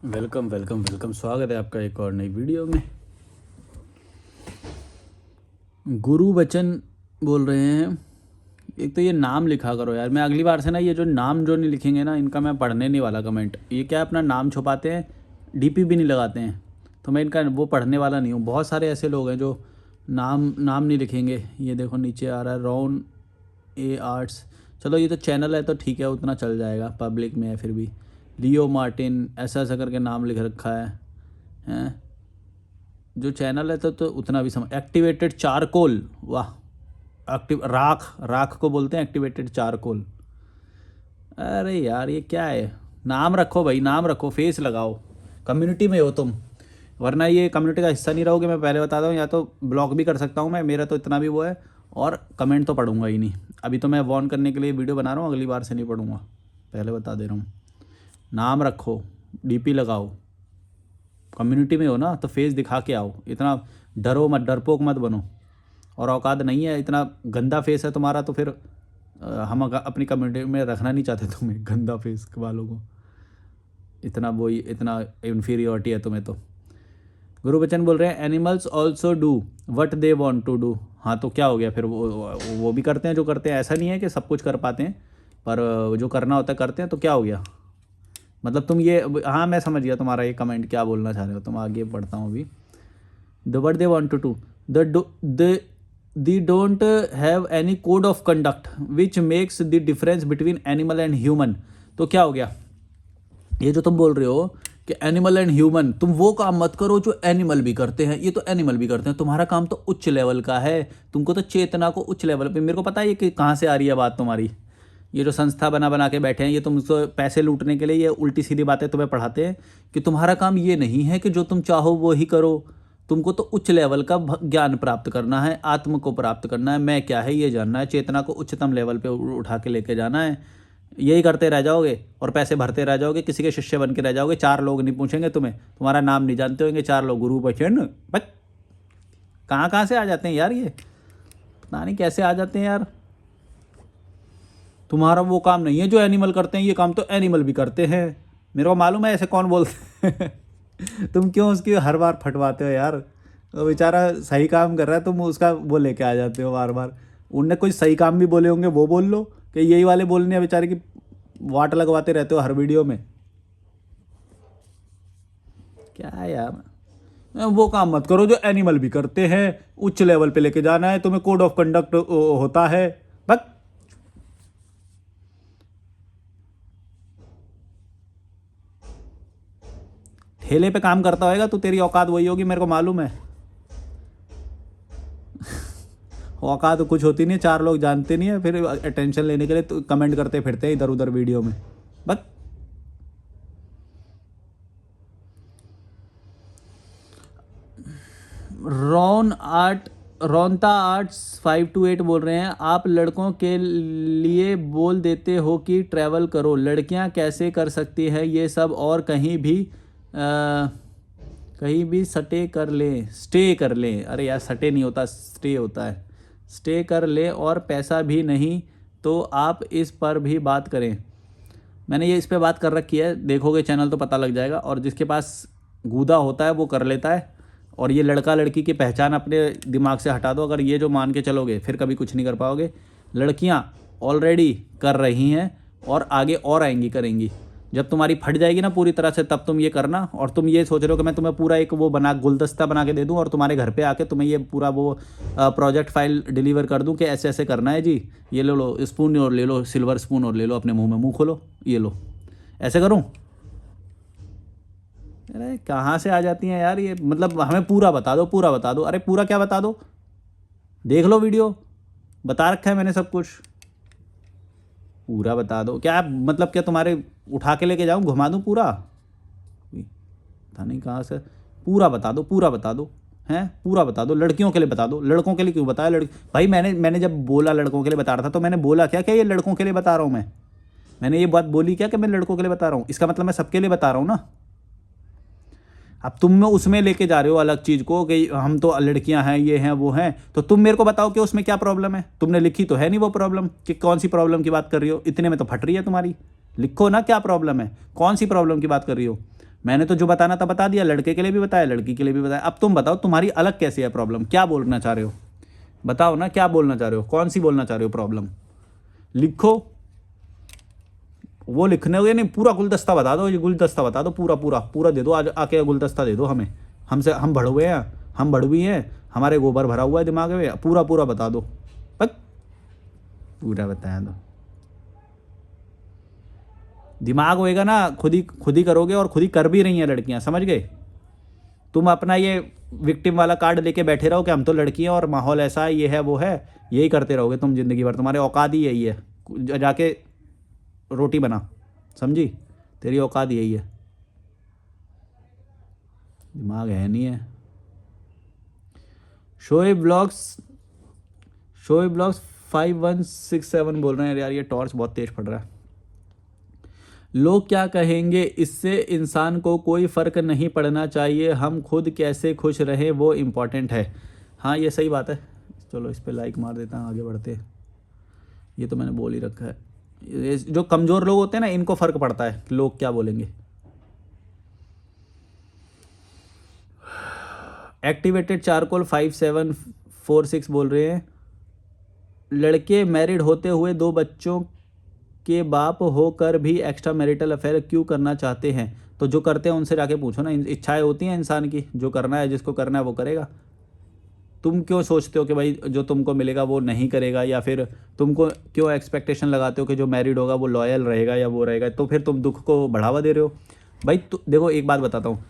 Welcome welcome welcome, स्वागत है आपका एक और नई वीडियो में। गुरु बचन बोल रहे हैं। एक तो ये नाम लिखा करो यार, मैं अगली बार से ना ये जो नाम जो नहीं लिखेंगे ना, इनका मैं पढ़ने नहीं वाला कमेंट। ये क्या अपना नाम छुपाते हैं, डीपी भी नहीं लगाते हैं, तो मैं इनका वो पढ़ने वाला नहीं हूँ। बहुत सारे ऐसे लोग हैं जो नाम नाम नहीं लिखेंगे। ये देखो नीचे आ रहा है रॉन ए आर्ट्स। चलो ये तो चैनल है तो ठीक है, उतना चल जाएगा, पब्लिक में है फिर भी। लियो मार्टिन ऐसा ऐसा करके नाम लिख रखा है हैं। जो चैनल है तो उतना भी समझ। एक्टिवेटेड चारकोल, वाह। एक्टिव राख, राख को बोलते हैं एक्टिवेटेड चारकोल। अरे यार ये क्या है, नाम रखो भाई, नाम रखो, फेस लगाओ। कम्युनिटी में हो तुम, वरना ये कम्युनिटी का हिस्सा नहीं रहोगे। मैं पहले बता दूँ, या तो ब्लॉक भी कर सकता हूँ मैं, मेरा तो इतना भी वो है, और कमेंट तो पढ़ूंगा ही नहीं। अभी तो मैं वॉर्न करने के लिए वीडियो बना रहा हूँ, अगली बार से नहीं पढ़ूंगा, पहले बता दे रहा हूँ। नाम रखो, डीपी लगाओ। कम्युनिटी में हो ना तो फेस दिखा के आओ, इतना डरो मत, डरपोक मत बनो। और औकात नहीं है, इतना गंदा फेस है तुम्हारा तो फिर हम अपनी कम्युनिटी में रखना नहीं चाहते तुम्हें, गंदा फेस वालों को। इतना वो इतना इन्फीरियोरिटी है तुम्हें तो। गुरु बचन बोल रहे हैं animals also do what they want to do. हाँ तो क्या हो गया फिर, वो भी करते हैं जो करते हैं। ऐसा नहीं है कि सब कुछ कर पाते हैं, पर जो करना होता है करते हैं, तो क्या हो गया। मतलब तुम ये, हाँ मैं समझ गया तुम्हारा ये कमेंट क्या बोलना चाह रहे हो तुम। आगे पढ़ता हूँ अभी। The what they want to do they don't have any code of conduct which makes the difference between animal and human. तो क्या हो गया, ये जो तुम बोल रहे हो कि एनिमल एंड ह्यूमन, तुम वो काम मत करो जो एनिमल भी करते हैं। ये तो एनिमल भी करते हैं, तुम्हारा काम तो उच्च लेवल का है। तुमको तो चेतना को उच्च लेवल पे, मेरे को पता है ये कि कहाँ से आ रही है बात तुम्हारी। ये जो संस्था बना बना के बैठे हैं, ये तुमसे पैसे लूटने के लिए ये उल्टी सीधी बातें तुम्हें पढ़ाते हैं कि तुम्हारा काम ये नहीं है कि जो तुम चाहो वो ही करो। तुमको तो उच्च लेवल का ज्ञान प्राप्त करना है, आत्म को प्राप्त करना है, मैं क्या है ये जानना है, चेतना को उच्चतम लेवल पे उठा के लेके जाना है। यही करते रह जाओगे और पैसे भरते रह जाओगे, किसी के शिष्य बन के रह जाओगे। चार लोग नहीं पूछेंगे तुम्हें, तुम्हारा नाम नहीं जानते होंगे चार लोग। गुरु बचन बस कहाँ कहाँ से आ जाते हैं यार, ये पता नहीं कैसे आ जाते हैं यार। तुम्हारा वो काम नहीं है जो एनिमल करते हैं, ये काम तो एनिमल भी करते हैं। मेरे को मालूम है ऐसे कौन बोलते हैं। तुम क्यों उसकी हर बार फटवाते हो यार। तो बेचारा सही काम कर रहा है, तुम उसका वो लेके आ जाते हो बार बार। उनने कोई सही काम भी बोले होंगे, वो बोल लो कि यही वाले बोलने हैं बेचारे की। वाट लगवाते रहते हो हर वीडियो में, क्या है यार। वो काम मत करो जो एनिमल भी करते हैं, उच्च लेवल पे लेके जाना है तुम्हें, कोड ऑफ कंडक्ट होता है बस। ठेले पे काम करता होएगा तो तेरी औकात वही होगी, मेरे को मालूम है। औकात तो कुछ होती नहीं, चार लोग जानते नहीं है, फिर अटेंशन लेने के लिए तो कमेंट करते फिरते हैं इधर उधर वीडियो में बस। रॉन आर्ट, रोनता आर्ट्स 528 बोल रहे हैं, आप लड़कों के लिए बोल देते हो कि ट्रैवल करो, लड़कियां कैसे कर सकती है ये सब, और कहीं भी स्टे कर लें, स्टे कर लें। अरे यार स्टे नहीं होता, स्टे होता है। स्टे कर लें और पैसा भी नहीं, तो आप इस पर भी बात करें। मैंने ये इस पे बात कर रखी है, देखोगे चैनल तो पता लग जाएगा। और जिसके पास गूदा होता है वो कर लेता है। और ये लड़का लड़की की पहचान अपने दिमाग से हटा दो, अगर ये जो मान के चलोगे फिर कभी कुछ नहीं कर पाओगे। लड़कियां ऑलरेडी कर रही हैं और आगे और आएंगी, करेंगी। जब तुम्हारी फट जाएगी ना पूरी तरह से, तब तुम ये करना। और तुम ये सोच रहे हो कि मैं तुम्हें पूरा एक वो बना गुलदस्ता बना के दे दूं और तुम्हारे घर पे आके तुम्हें ये पूरा वो प्रोजेक्ट फाइल डिलीवर कर दूं कि ऐसे ऐसे करना है जी, ये ले लो स्पून और ले लो, सिल्वर स्पून और ले लो, अपने मुंह में मुंह खोलो, ये लो, ऐसे करूं। अरे कहाँ से आ जाती हैं यार ये, मतलब हमें पूरा बता दो, पूरा बता दो। अरे पूरा क्या बता दो, देख लो वीडियो, बता रखा है मैंने सब कुछ। पूरा बता दो क्या मतलब, क्या तुम्हारे उठा के लेके जाऊं, घुमा दूं पूरा, पता नहीं कहाँ से। पूरा बता दो, पूरा बता दो, हैं पूरा बता दो। लड़कियों के लिए बता दो, लड़कों के लिए क्यों बताया। भाई मैंने जब बोला लड़कों के लिए बता रहा था, तो मैंने बोला क्या ये लड़कों के लिए बता रहा हूँ मैंने ये बात बोली क्या कि मैं लड़कों के लिए बता रहा हूँ। इसका मतलब मैं सबके लिए बता रहा हूँ ना। अब तुम में उसमें लेके जा रहे हो अलग चीज़ को कि हम तो लड़कियां हैं, ये हैं वो हैं, तो तुम मेरे को बताओ कि उसमें क्या प्रॉब्लम है। तुमने लिखी तो है नहीं वो प्रॉब्लम, कि कौन सी प्रॉब्लम की बात कर रही हो। इतने में तो फट रही है तुम्हारी। लिखो ना क्या प्रॉब्लम है, कौन सी प्रॉब्लम की बात कर रही हो। मैंने तो जो बताना था बता दिया, लड़के के लिए भी बताया, लड़की के लिए भी बताया। अब तुम बताओ तुम्हारी अलग कैसी है प्रॉब्लम, क्या बोलना चाह रहे हो, बताओ ना क्या बोलना चाह रहे हो, कौन सी बोलना चाह रहे हो प्रॉब्लम, लिखो। वो लिखने हो नहीं, पूरा गुलदस्ता बता दो, ये गुलदस्ता बता दो, पूरा पूरा पूरा दे दो, आज आके गुलदस्ता दे दो हमें, हमसे हम भड़ुए हैं, हम भड़वी हैं, हमारे गोबर भरा हुआ है दिमाग में, पूरा पूरा बता दो, बस पूरा बताया दो। दिमाग होएगा ना, खुद ही करोगे, और खुद ही कर भी रही हैं लड़कियां, समझ गए। तुम अपना ये विक्टिम वाला कार्ड लेके बैठे रहो कि हम तो लड़कियां और माहौल ऐसा है, ये है वो है, यही करते रहोगे तुम जिंदगी भर, तुम्हारे औकात ही यही है, जाके रोटी बना, समझी, तेरी औकात यही है, दिमाग है नहीं है। शोएब ब्लॉग्स 5167 बोल रहे हैं, यार ये टॉर्च बहुत तेज पड़ रहा है। लोग क्या कहेंगे इससे इंसान को कोई फ़र्क नहीं पड़ना चाहिए, हम खुद कैसे खुश रहें वो इम्पॉर्टेंट है। हाँ ये सही बात है, चलो इस पर लाइक मार देता हूँ, आगे बढ़ते हैं। ये तो मैंने बोल ही रखा है, ये जो कमज़ोर लोग होते हैं ना, इनको फ़र्क पड़ता है कि लोग क्या बोलेंगे। एक्टिवेटेड चारकोल 5746 बोल रहे हैं, लड़के मैरिड होते हुए 2 बच्चों के बाप होकर भी एक्स्ट्रा मैरिटल अफेयर क्यों करना चाहते हैं? तो जो करते हैं उनसे जाके पूछो ना, इच्छाएं होती हैं इंसान की, जो करना है, जिसको करना है वो करेगा। तुम क्यों सोचते हो कि भाई जो तुमको मिलेगा वो नहीं करेगा, या फिर तुमको क्यों एक्सपेक्टेशन लगाते हो कि जो मैरिड होगा वो लॉयल रहेगा या वो रहेगा, तो फिर तुम दुख को बढ़ावा दे रहे हो। भाई देखो एक बात बताता हूँ,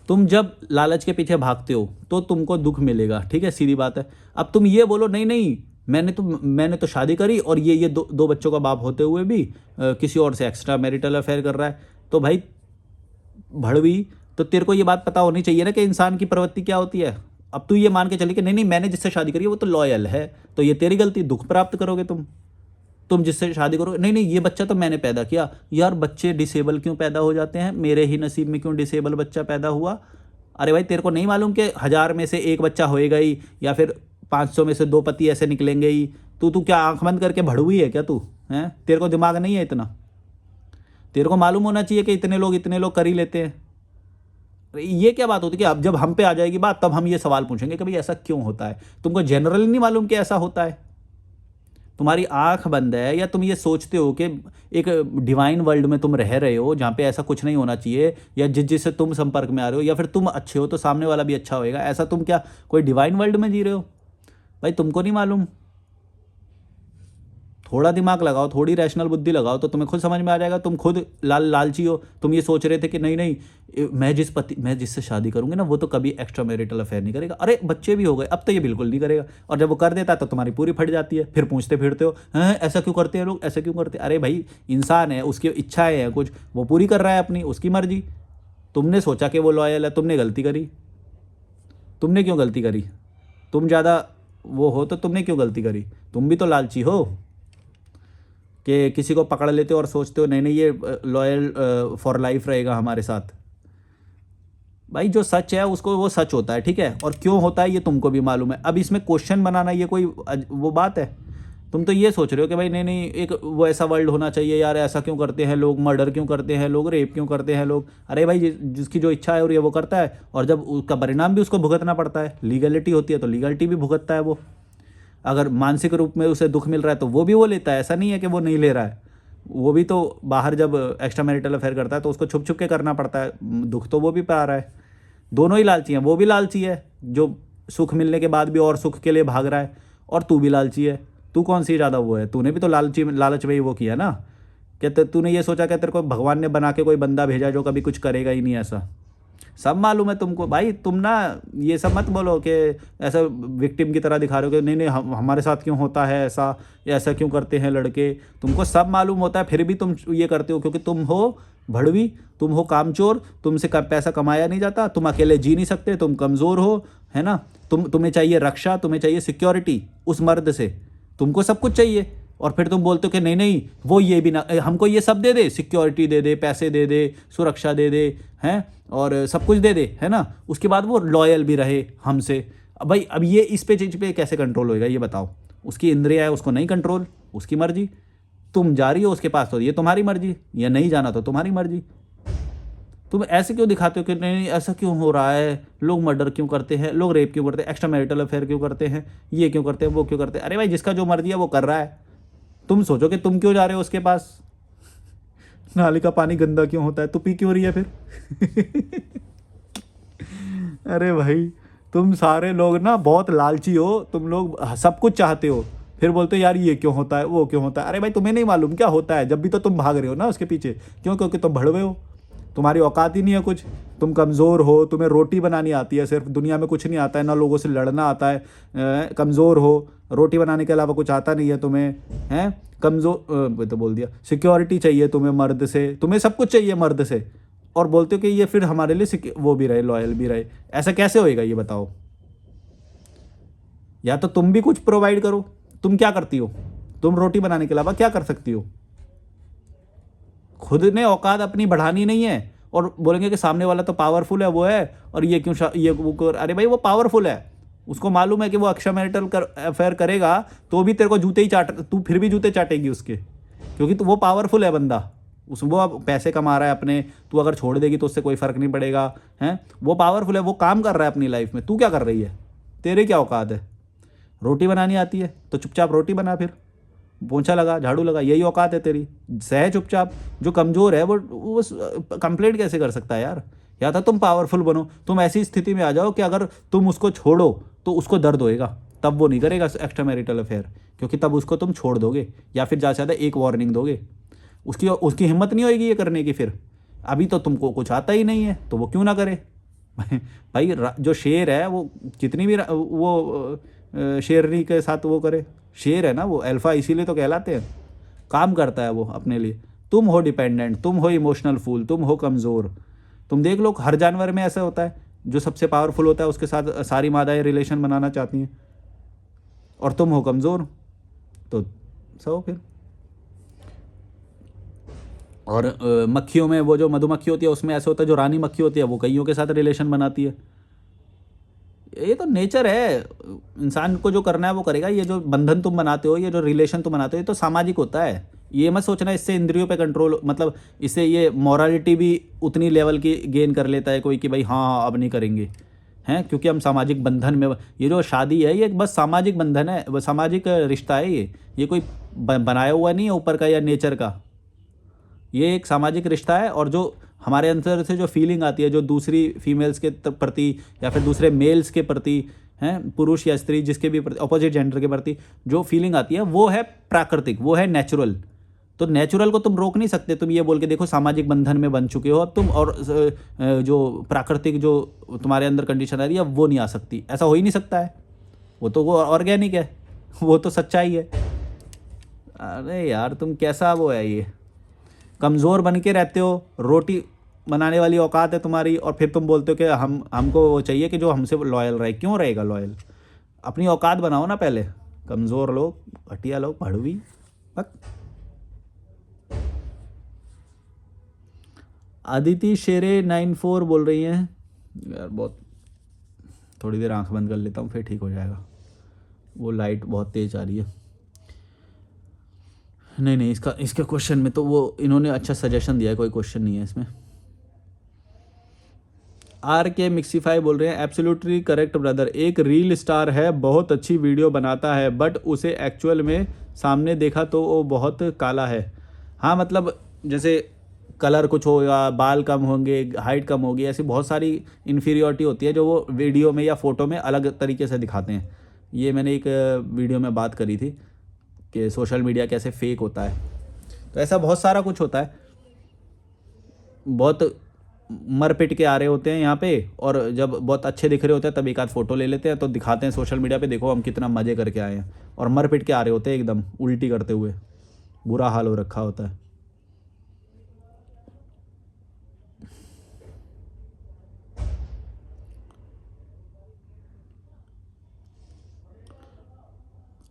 तुम जब लालच के पीछे भागते हो तो तुमको दुख मिलेगा, ठीक है, सीधी बात है। अब तुम ये बोलो नहीं नहीं मैंने तो शादी करी और ये दो बच्चों का बाप होते हुए भी किसी और से एक्स्ट्रा मैरिटल अफेयर कर रहा है, तो भाई भड़वी, तो तेरे को ये बात पता होनी चाहिए ना कि इंसान की प्रवृत्ति क्या होती है। अब तू ये मान के चली कि नहीं नहीं मैंने जिससे शादी करी है वो तो लॉयल है, तो ये तेरी गलती, दुख प्राप्त करोगे तुम जिससे शादी करोगे। नहीं नहीं ये बच्चा तो मैंने पैदा किया, यार बच्चे डिसेबल क्यों पैदा हो जाते हैं, मेरे ही नसीब में क्यों डिसेबल बच्चा पैदा हुआ। अरे भाई तेरे को नहीं मालूम कि 1000 में से एक बच्चा होएगा ही, या फिर 500 में से 2 पति ऐसे निकलेंगे ही। तू क्या आंख बंद करके भड़ुई है क्या तू, हैं? तेरे को दिमाग नहीं है इतना? तेरे को मालूम होना चाहिए कि इतने लोग कर ही लेते हैं। ये क्या बात होती है कि अब जब हम पे आ जाएगी बात तब हम ये सवाल पूछेंगे कि भाई ऐसा क्यों होता है। तुमको जनरली नहीं मालूम कि ऐसा होता है, तुम्हारी आंख बंद है, या तुम ये सोचते हो कि एक डिवाइन वर्ल्ड में तुम रह रहे हो जहाँ पे ऐसा कुछ नहीं होना चाहिए, या जिससे तुम संपर्क में आ रहे हो, या फिर तुम अच्छे हो तो सामने वाला भी अच्छा होएगा, ऐसा तुम क्या कोई डिवाइन वर्ल्ड में जी रहे हो? भाई तुमको नहीं मालूम, थोड़ा दिमाग लगाओ, थोड़ी रैशनल बुद्धि लगाओ तो तुम्हें खुद समझ में आ जाएगा। तुम खुद लालची हो, तुम ये सोच रहे थे कि नहीं नहीं मैं जिससे शादी करूंगी ना वो तो कभी एक्स्ट्रा मैरिटल अफेयर नहीं करेगा, अरे बच्चे भी हो गए अब तो ये बिल्कुल नहीं करेगा, और जब वो कर देता है तो तुम्हारी पूरी फट जाती है, फिर पूछते फिरते हो हैं ऐसा क्यों करते हैं लोग, ऐसा क्यों करते हैं। अरे भाई इंसान है, उसकी इच्छाएं हैं कुछ, वो पूरी कर रहा है अपनी, उसकी मर्जी। तुमने सोचा कि वो लॉयल है, तुमने गलती करी। तुमने क्यों गलती करी? तुम ज़्यादा वो हो तो तुमने क्यों गलती करी? तुम भी तो लालची हो कि किसी को पकड़ लेते हो और सोचते हो नहीं नहीं ये लॉयल फॉर लाइफ रहेगा हमारे साथ। भाई जो सच है उसको वो सच होता है, ठीक है, और क्यों होता है ये तुमको भी मालूम है। अब इसमें क्वेश्चन बनाना ये कोई वो बात है? तुम तो ये सोच रहे हो कि भाई नहीं नहीं एक वो ऐसा वर्ल्ड होना चाहिए, यार ऐसा क्यों करते हैं लोग, मर्डर क्यों करते हैं लोग, रेप क्यों करते हैं लोग। अरे भाई जिसकी जो इच्छा है और ये वो करता है, और जब उसका परिणाम भी उसको भुगतना पड़ता है, लीगलिटी होती है तो लीगलिटी भी भुगतता है वो। अगर मानसिक रूप में उसे दुख मिल रहा है तो वो भी वो लेता है, ऐसा नहीं है कि वो नहीं ले रहा है। वो भी तो बाहर जब एक्स्ट्रा मैरिटल अफेयर करता है तो उसको छुप छुप के करना पड़ता है, दुख तो वो भी पा रहा है। दोनों ही लालची हैं, वो भी लालची है जो सुख मिलने के बाद भी और सुख के लिए भाग रहा है, और तू भी लालची है। तू कौन सी ज़्यादा वो है? तूने भी तो लालच में ही वो किया ना, क्या तूने ये सोचा कि तेरे को भगवान ने बना के कोई बंदा भेजा जो कभी कुछ करेगा ही नहीं, ऐसा सब मालूम है तुमको। भाई तुम ना ये सब मत बोलो कि ऐसा विक्टिम की तरह दिखा रहे हो कि नहीं नहीं हमारे साथ क्यों होता है ऐसा, या ऐसा क्यों करते हैं लड़के। तुमको सब मालूम होता है फिर भी तुम ये करते हो, क्योंकि तुम हो भड़वी, तुम हो कामचोर, तुमसे पैसा कमाया नहीं जाता, तुम अकेले जी नहीं सकते, तुम कमज़ोर हो, है ना। तुम्हें चाहिए रक्षा, तुम्हें चाहिए सिक्योरिटी उस मर्द से, तुमको सब कुछ चाहिए, और फिर तुम बोलते हो कि नहीं नहीं वो ये भी ना हमको ये सब दे दे, सिक्योरिटी दे दे, पैसे दे दे, सुरक्षा दे दे, हैं, और सब कुछ दे दे, है ना, उसके बाद वो लॉयल भी रहे हमसे। भाई अब ये इस पे चीज़ पे कैसे कंट्रोल होएगा ये बताओ? उसकी इंद्रिया है, उसको नहीं कंट्रोल, उसकी मर्जी। तुम जा रही हो उसके पास तो ये तुम्हारी मर्जी, या नहीं जाना तो तुम्हारी मर्जी। तुम ऐसे क्यों दिखाते हो कि नहीं ऐसा क्यों हो रहा है, लोग मर्डर क्यों करते हैं, लोग रेप क्यों करते हैं, एक्स्ट्रा मैरिटल अफेयर क्यों करते हैं, ये क्यों करते हैं, वो क्यों करते हैं। अरे भाई जिसका जो मर्जी है वो कर रहा है, तुम सोचो कि तुम क्यों जा रहे हो उसके पास। नाली का पानी गंदा क्यों होता है, तू पी क्यों रही है फिर। अरे भाई तुम सारे लोग ना बहुत लालची हो, तुम लोग सब कुछ चाहते हो, फिर बोलते हो यार ये क्यों होता है, वो क्यों होता है। अरे भाई तुम्हें नहीं मालूम क्या होता है, जब भी तो तुम भाग रहे हो ना उसके पीछे, क्यों? क्योंकि तुम भड़वे हो, तुम्हारी औकात ही नहीं है कुछ, तुम कमज़ोर हो, तुम्हें रोटी बनानी आती है सिर्फ, दुनिया में कुछ नहीं आता है, ना लोगों से लड़ना आता है, कमज़ोर हो, रोटी बनाने के अलावा कुछ आता नहीं है तुम्हें, हैं कमज़ोर तो बोल दिया। सिक्योरिटी चाहिए तुम्हें मर्द से, तुम्हें सब कुछ चाहिए मर्द से, और बोलते हो कि ये फिर हमारे लिए वो भी रहे, लॉयल भी रहे। ऐसा कैसे होएगा ये बताओ? या तो तुम भी कुछ प्रोवाइड करो। तुम क्या करती हो? तुम रोटी बनाने के अलावा क्या कर सकती हो? खुद ने औकात अपनी बढ़ानी नहीं है और बोलेंगे कि सामने वाला तो पावरफुल है, वो है, और ये क्यों ये वो कर। अरे भाई वो पावरफुल है, उसको मालूम है कि वो एक्स्ट्रा मैरिटल अफेयर करेगा तो भी तेरे को जूते ही चाट, तू फिर भी जूते चाटेगी उसके, क्योंकि तो वो पावरफुल है बंदा, उस वो अब पैसे कमा रहा है अपने, तू अगर छोड़ देगी तो उससे कोई फ़र्क नहीं पड़ेगा, हैं। वो पावरफुल है, वो काम कर रहा है अपनी लाइफ में, तू क्या कर रही है? तेरे क्या औकात है? रोटी बनानी आती है तो चुपचाप रोटी बना, फिर पोंछा लगा, झाड़ू लगा, यही औकात है तेरी, सह चुपचाप। जो कमज़ोर है वो कंप्लेंट कैसे कर सकता है यार? या तो तुम पावरफुल बनो, तुम ऐसी स्थिति में आ जाओ कि अगर तुम उसको छोड़ो तो उसको दर्द होएगा, तब वो नहीं करेगा एक्स्ट्रा मैरिटल अफेयर, क्योंकि तब उसको तुम छोड़ दोगे या फिर ज़्यादा से ज़्यादा एक वार्निंग दोगे, उसकी उसकी हिम्मत नहीं होएगी ये करने की। फिर अभी तो तुमको कुछ आता ही नहीं है तो वो क्यों ना करे। भाई जो शेर है वो कितनी भी वो शेरनी के साथ वो करे, शेर है ना वो, अल्फा इसीलिए तो कहलाते हैं, काम करता है वो अपने लिए। तुम हो डिपेंडेंट, तुम हो इमोशनल फूल, तुम हो कमज़ोर। तुम देख लो हर जानवर में ऐसा होता है, जो सबसे पावरफुल होता है उसके साथ सारी मादाएं रिलेशन बनाना चाहती हैं, और तुम हो कमज़ोर, तो सो फिर। और मक्खियों में वो जो मधुमक्खी होती है उसमें ऐसा होता है, जो रानी मक्खी होती है वो कईयों के साथ रिलेशन बनाती है। ये तो नेचर है, इंसान को जो करना है वो करेगा। ये जो बंधन तुम बनाते हो, ये जो रिलेशन तुम बनाते हो, ये तो सामाजिक होता है। ये मत सोचना इससे इंद्रियों पे कंट्रोल, मतलब इससे ये मॉरलिटी भी उतनी लेवल की गेन कर लेता है कोई कि भाई हाँ अब नहीं करेंगे, हैं, क्योंकि हम सामाजिक बंधन में। ये जो शादी है ये बस सामाजिक बंधन है, वो सामाजिक रिश्ता है। ये कोई बनाया हुआ नहीं है ऊपर का या नेचर का, ये एक सामाजिक रिश्ता है। और जो हमारे अंदर से जो फीलिंग आती है, जो दूसरी फीमेल्स के प्रति या फिर दूसरे मेल्स के प्रति, हैं, पुरुष या स्त्री जिसके भी प्रति, अपोजिट जेंडर के प्रति जो फीलिंग आती है, वो है प्राकृतिक, वो है नेचुरल। तो नेचुरल को तुम रोक नहीं सकते। तुम ये बोल के देखो सामाजिक बंधन में बन चुके हो अब तुम, और जो प्राकृतिक जो तुम्हारे अंदर कंडीशन आ रही है वो नहीं आ सकती, ऐसा हो ही नहीं सकता है। वो तो वो ऑर्गेनिक है, वो तो सच्चाई है। अरे यार तुम कैसा वो है, ये कमज़ोर बन के रहते हो, रोटी बनाने वाली औकात है तुम्हारी, और फिर तुम बोलते हो कि हमको वो चाहिए कि जो हमसे लॉयल रहे। क्यों रहेगा लॉयल? अपनी औकात बनाओ ना पहले। कमज़ोर लोग, घटिया लोग, भड़वी। बक। अदिति शेरे 94 बोल रही हैं यार, बहुत, थोड़ी देर आंख बंद कर लेता हूँ फिर ठीक हो जाएगा। वो लाइट बहुत तेज़ आ रही है। नहीं, इसका क्वेश्चन में तो वो इन्होंने अच्छा सजेशन दिया है, कोई क्वेश्चन नहीं है इसमें। आर के मिक्सीफाई बोल रहे हैं, एब्सोल्युटली करेक्ट ब्रदर, एक रील स्टार है, बहुत अच्छी वीडियो बनाता है, बट उसे एक्चुअल में सामने देखा तो वो बहुत काला है। हाँ मतलब जैसे कलर कुछ होगा, बाल कम होंगे, हाइट कम होगी, ऐसी बहुत सारी इन्फीरियोरिटी होती है जो वो वीडियो में या फ़ोटो में अलग तरीके से दिखाते हैं। ये मैंने एक वीडियो में बात करी थी कि सोशल मीडिया कैसे फेक होता है। तो ऐसा बहुत सारा कुछ होता है। बहुत मर पिट के आ रहे होते हैं यहाँ पे, और जब बहुत अच्छे दिख रहे होते हैं तब एक आध फ़ोटो ले लेते हैं तो दिखाते हैं सोशल मीडिया पे, देखो हम कितना मज़े करके आए हैं, और मर पिट के आ रहे होते हैं एकदम उल्टी करते हुए, बुरा हाल हो रखा होता है।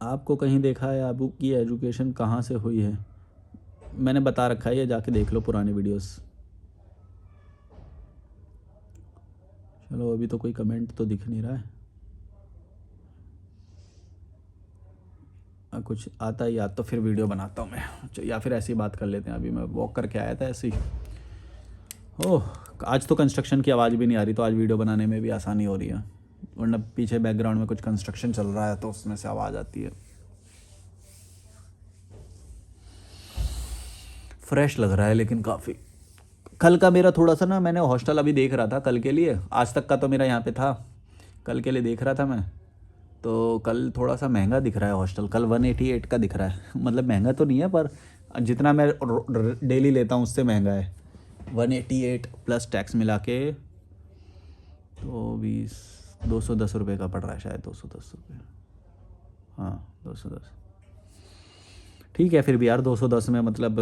आपको कहीं देखा है आपू की एजुकेशन कहाँ से हुई है? मैंने बता रखा है, ये जाके देख लो पुरानी वीडियोस। चलो अभी तो कोई कमेंट तो दिख नहीं रहा है। कुछ आता ही याद तो फिर वीडियो बनाता हूँ मैं, या फिर ऐसी बात कर लेते हैं। अभी मैं वॉक करके आया था ऐसे ही। ओह आज तो कंस्ट्रक्शन की आवाज़ भी नहीं आ रही, तो आज वीडियो बनाने में भी आसानी हो रही है, वरना पीछे बैकग्राउंड में कुछ कंस्ट्रक्शन चल रहा है तो उसमें से आवाज़ आती है। फ्रेश लग रहा है लेकिन काफ़ी। कल का मेरा थोड़ा सा ना, मैंने हॉस्टल अभी देख रहा था कल के लिए, आज तक का तो मेरा यहाँ पे था, कल के लिए देख रहा था मैं, तो कल थोड़ा सा महंगा दिख रहा है हॉस्टल। कल 188 का दिख रहा है मतलब महंगा तो नहीं है, पर जितना मैं डेली लेता हूँ उससे महंगा है। 188 प्लस टैक्स मिला के तो 210 रुपये का पड़ रहा है शायद, 210 रुपये, हाँ 210। ठीक है फिर भी यार 210 में मतलब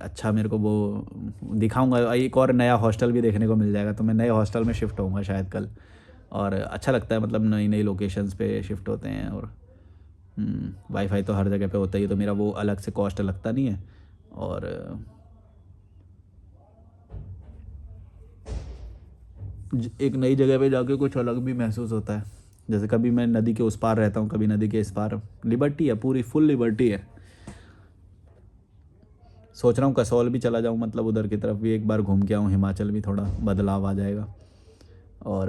अच्छा मेरे को वो दिखाऊंगा। एक और नया हॉस्टल भी देखने को मिल जाएगा, तो मैं नए हॉस्टल में शिफ्ट होऊंगा शायद कल, और अच्छा लगता है मतलब नई नई लोकेशंस पे शिफ्ट होते हैं, और वाईफाई तो हर जगह पे होता ही है, तो मेरा वो अलग से कॉस्ट लगता नहीं है। और एक नई जगह पे जाके कुछ अलग भी महसूस होता है। जैसे कभी मैं नदी के उस पार रहता हूँ, कभी नदी के इस पार, लिबर्टी है, पूरी फुल लिबर्टी है। सोच रहा हूँ कसौल भी चला जाऊँ, मतलब उधर की तरफ भी एक बार घूम के आऊँ, हिमाचल भी थोड़ा बदलाव आ जाएगा। और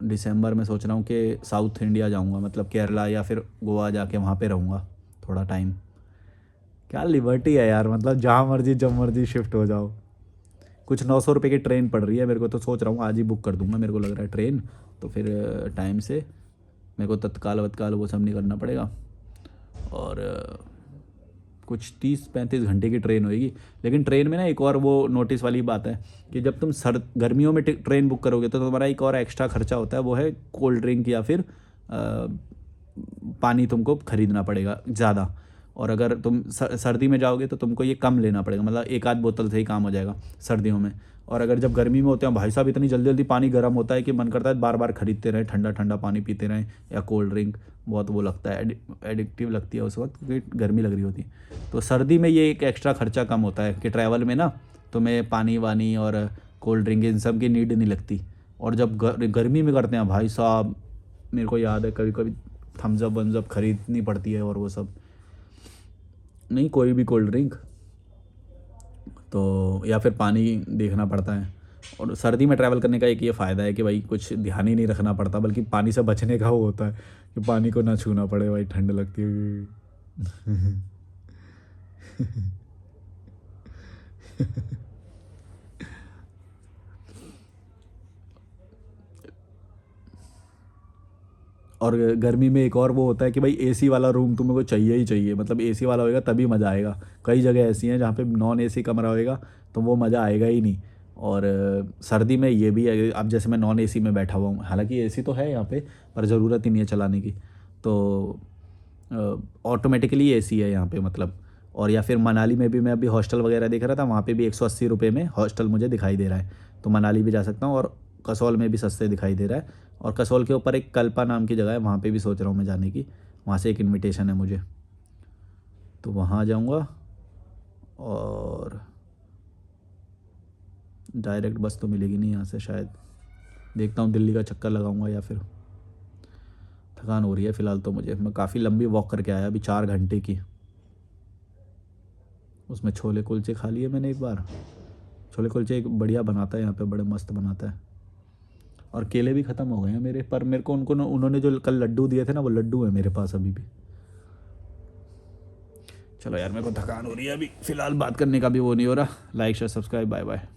दिसंबर में सोच रहा हूँ कि साउथ इंडिया जाऊँगा, मतलब केरला या फिर गोवा जाके वहाँ पे रहूँगा थोड़ा टाइम। क्या लिबर्टी है यार, मतलब जहाँ मर्जी जब मर्जी शिफ्ट हो जाओ। कुछ 900 रुपये की ट्रेन पड़ रही है मेरे को, तो सोच रहा हूँ आज ही बुक कर दूँगा, मेरे को लग रहा है ट्रेन, तो फिर टाइम से मेरे को तत्काल वत्काल वो सब नहीं करना पड़ेगा। और कुछ 30-35 घंटे की ट्रेन होएगी। लेकिन ट्रेन में ना एक और वो नोटिस वाली बात है कि जब तुम गर्मियों में ट्रेन बुक करोगे तो तुम्हारा एक और एक्स्ट्रा खर्चा होता है, वो है कोल्ड ड्रिंक या फिर पानी तुमको खरीदना पड़ेगा ज़्यादा। और अगर तुम सर्दी में जाओगे तो तुमको ये कम लेना पड़ेगा, मतलब एक आध बोतल से ही काम हो जाएगा सर्दियों में। और अगर जब गर्मी में होते हैं भाई साहब, इतनी जल्दी जल्दी पानी गर्म होता है कि मन करता है बार बार खरीदते रहें, ठंडा ठंडा पानी पीते रहें, या कोल्ड ड्रिंक बहुत वो लगता है, एडिक्टिव लगती है उस वक्त, क्योंकि गर्मी लग रही होती है। तो सर्दी में ये एक एक्स्ट्रा खर्चा कम होता है कि ट्रैवल में ना तुम्हें पानी वानी और कोल्ड ड्रिंक इन सब की नीड नहीं लगती। और जब गर्मी में करते हैं भाई साहब, मेरे को याद है कभी कभी थम्स अप वम्स खरीदनी पड़ती है, और वो सब नहीं, कोई भी कोल्ड ड्रिंक तो, या फिर पानी देखना पड़ता है। और सर्दी में ट्रैवल करने का एक ये फ़ायदा है कि भाई कुछ ध्यान ही नहीं रखना पड़ता, बल्कि पानी से बचने का वो होता है कि पानी को ना छूना पड़े, भाई ठंड लगती है। और गर्मी में एक और वो होता है कि भाई एसी वाला रूम तुम्हें को चाहिए ही चाहिए, मतलब एसी वाला होएगा तभी मज़ा आएगा। कई जगह ऐसी हैं जहाँ पे नॉन एसी कमरा होएगा तो वो मज़ा आएगा ही नहीं। और सर्दी में ये भी है, अब जैसे मैं नॉन एसी में बैठा हुआ हूँ, हालांकि एसी तो है यहाँ पे पर ज़रूरत ही नहीं है चलाने की, तो ऑटोमेटिकली एसी है यहाँ पे मतलब। और या फिर मनाली में भी मैं अभी हॉस्टल वगैरह देख रहा था, वहाँ पे भी 180 रुपये में हॉस्टल मुझे दिखाई दे रहा है, तो मनाली भी जा सकता हूँ। और कसौल में भी सस्ते दिखाई दे रहा है। और कसौल के ऊपर एक कल्पा नाम की जगह है, वहाँ पे भी सोच रहा हूँ मैं जाने की, वहाँ से एक इनविटेशन है मुझे, तो वहाँ जाऊँगा। और डायरेक्ट बस तो मिलेगी नहीं यहाँ से शायद, देखता हूँ दिल्ली का चक्कर लगाऊंगा या फिर। थकान हो रही है फ़िलहाल तो मुझे, मैं काफ़ी लंबी वॉक करके आया अभी 4 घंटे की। उसमें छोले कुलचे खा लिए मैंने एक बार, छोले कुलचे एक बढ़िया बनाता है यहाँ पे, बड़े मस्त बनाता है। और केले भी ख़त्म हो गए हैं मेरे, पर मेरे को उन्होंने जो कल लड्डू दिए थे ना, वो लड्डू है मेरे पास अभी भी। चलो यार मेरे को थकान हो रही है अभी फ़िलहाल, बात करने का भी वो नहीं हो रहा। Like share subscribe, bye bye.